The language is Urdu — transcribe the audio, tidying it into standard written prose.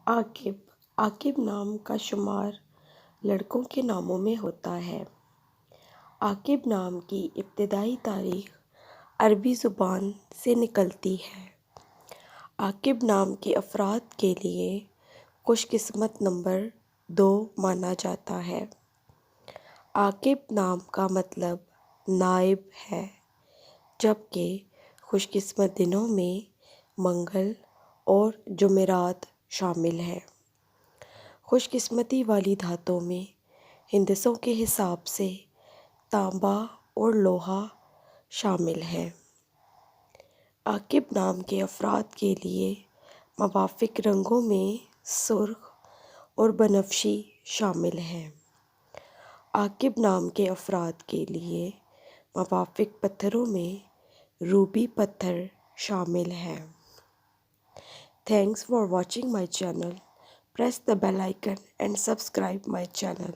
عاقب عاقب نام کا شمار لڑکوں کے ناموں میں ہوتا ہے۔ عاقب نام کی ابتدائی تاریخ عربی زبان سے نکلتی ہے۔ عاقب نام کے افراد کے لیے خوش قسمت نمبر 2 مانا جاتا ہے۔ عاقب نام کا مطلب نائب ہے، جبکہ خوش قسمت دنوں میں منگل اور جمعرات شامل ہیں۔ خوش قسمتی والی دھاتوں میں ہندسوں کے حساب سے تانبا اور لوہا شامل ہیں۔ عاقب نام کے افراد کے لیے موافق رنگوں میں سرخ اور بنفشی شامل ہیں۔ عاقب نام کے افراد کے لیے موافق پتھروں میں روبی پتھر شامل ہیں۔ Thanks for watching my channel. Press the bell icon and subscribe my channel.